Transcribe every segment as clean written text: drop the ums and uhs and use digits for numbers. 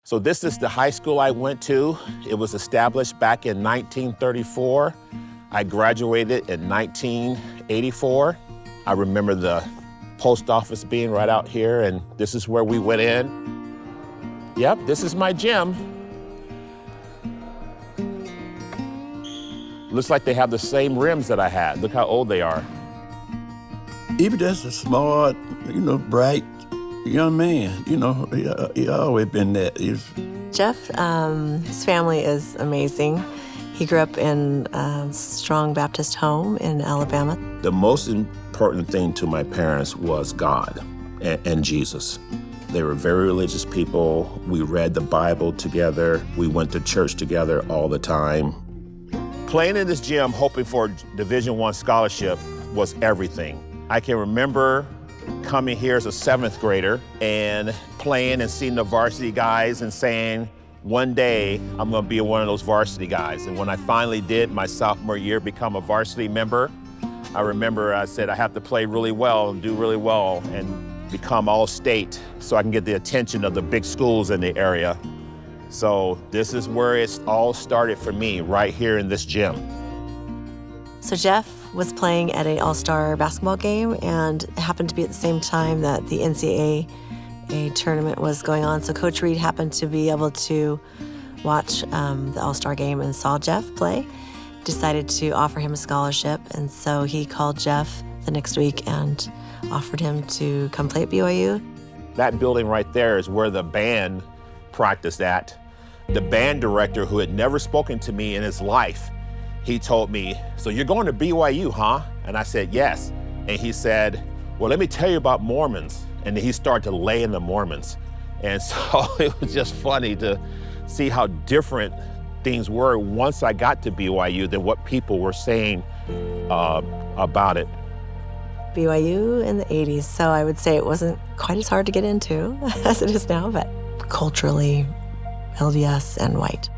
So this is the high school I went to. It was established back in 1934. I graduated in 1984. I remember the post office being right out here, and this is where we went in. Yep, this is my gym. Looks like they have the same rims that I had. Look how old they are. Even just a smart, bright young man, he always been that. Jeff, his family is amazing. He grew up in a strong Baptist home in Alabama. The most important thing to my parents was God and Jesus. They were very religious people. We read the Bible together. We went to church together all the time. Playing in this gym, hoping for a Division I scholarship was everything. I can remember coming here as a 7th grader and playing and seeing the varsity guys and saying, one day I'm gonna be one of those varsity guys. And when I finally did, my sophomore year, become a varsity member, I remember I said I have to play really well and do really well and become all-state so I can get the attention of the big schools in the area. So this is where it all started for me, right here in this gym. So Jeff was playing at an all-star basketball game, and it happened to be at the same time that the NCAA tournament was going on. So Coach Reed happened to be able to watch the all-star game and saw Jeff play, decided to offer him a scholarship. And so he called Jeff the next week and offered him to come play at BYU. That building right there is where the band practiced at. The band director, who had never spoken to me in his life, he told me, "So you're going to BYU, huh?" And I said, "Yes." And he said, "Well, let me tell you about Mormons." And he started to lay in the Mormons. And so it was just funny to see how different things were once I got to BYU than what people were saying about it. BYU in the 80s, so I would say it wasn't quite as hard to get into as it is now, but culturally, LDS and white.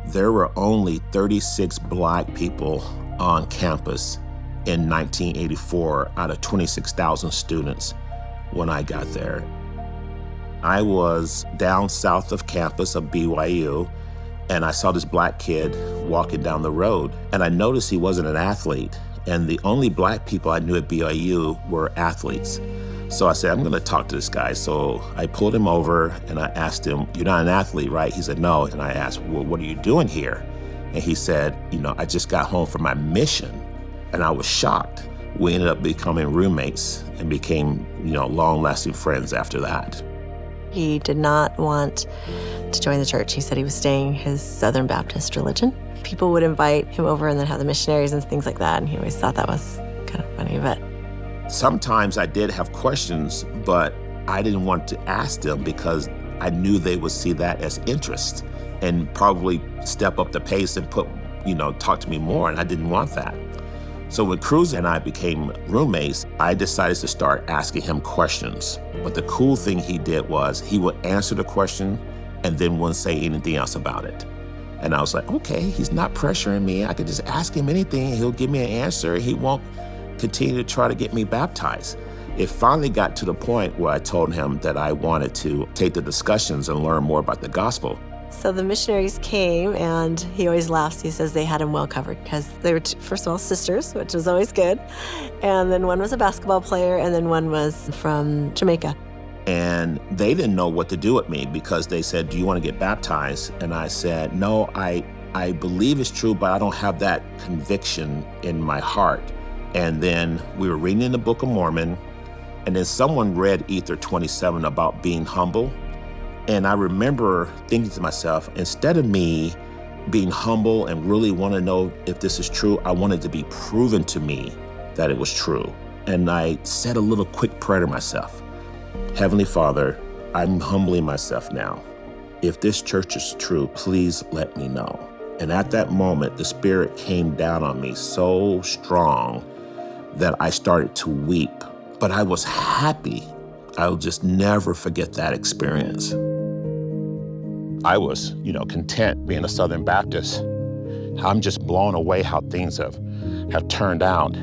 There were only 36 Black people on campus in 1984 out of 26,000 students when I got there. I was down south of campus of BYU, and I saw this Black kid walking down the road, and I noticed he wasn't an athlete, and the only Black people I knew at BYU were athletes. So I said, I'm gonna talk to this guy. So I pulled him over and I asked him, "You're not an athlete, right?" He said, "No." And I asked, "Well, what are you doing here?" And he said, "I just got home from my mission." And I was shocked. We ended up becoming roommates and became, long-lasting friends after that. He did not want to join the church. He said he was staying his Southern Baptist religion. People would invite him over and then have the missionaries and things like that. And he always thought that was kind of funny, but sometimes I did have questions, but I didn't want to ask them because I knew they would see that as interest and probably step up the pace and talk to me more, and I didn't want that. So when Cruz and I became roommates, I decided to start asking him questions. But the cool thing he did was he would answer the question and then wouldn't say anything else about it. And I was like, okay, he's not pressuring me. I could just ask him anything. He'll give me an answer. He won't continue to try to get me baptized. It finally got to the point where I told him that I wanted to take the discussions and learn more about the gospel. So the missionaries came, and he always laughs. He says they had him well covered because they were, first of all, sisters, which was always good. And then one was a basketball player, and then one was from Jamaica. And they didn't know what to do with me because they said, "Do you want to get baptized?" And I said, "No, I believe it's true, but I don't have that conviction in my heart." And then we were reading in the Book of Mormon, and then someone read Ether 27 about being humble. And I remember thinking to myself, instead of me being humble and really want to know if this is true, I wanted to be proven to me that it was true. And I said a little quick prayer to myself. Heavenly Father, I'm humbling myself now. If this church is true, please let me know. And at that moment, the Spirit came down on me so strong that I started to weep. But I was happy. I'll just never forget that experience. I was, content being a Southern Baptist. I'm just blown away how things have turned out.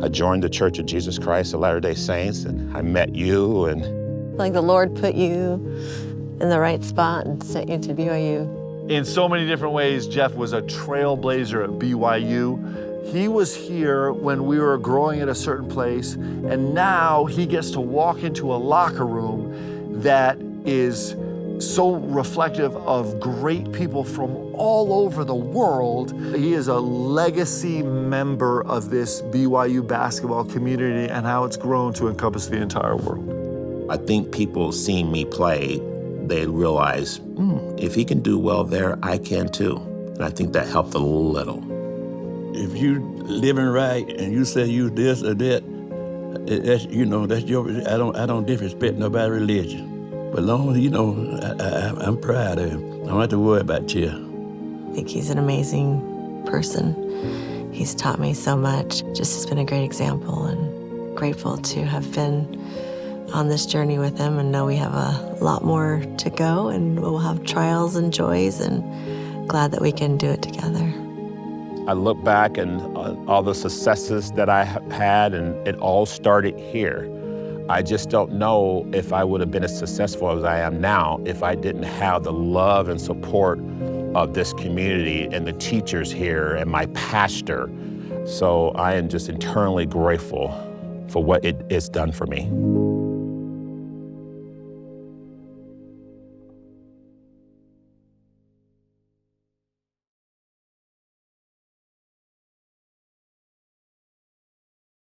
I joined the Church of Jesus Christ of Latter-day Saints, and I met you, and like the Lord put you in the right spot and sent you to BYU. In so many different ways, Jeff was a trailblazer at BYU. He was here when we were growing at a certain place, and now he gets to walk into a locker room that is so reflective of great people from all over the world. He is a legacy member of this BYU basketball community and how it's grown to encompass the entire world. I think people seeing me play, they realize, if he can do well there, I can too. And I think that helped a little. If you living right and you say you this or that, that's, you know, that's your, I don't disrespect nobody's religion. But long as, you know, I'm proud of him. I don't have to worry about you. I think he's an amazing person. He's taught me so much. Just has been a great example, and grateful to have been on this journey with him, and know we have a lot more to go, and we'll have trials and joys, and glad that we can do it together. I look back and all the successes that I have had, and it all started here. I just don't know if I would have been as successful as I am now if I didn't have the love and support of this community and the teachers here and my pastor. So I am just eternally grateful for what it has done for me.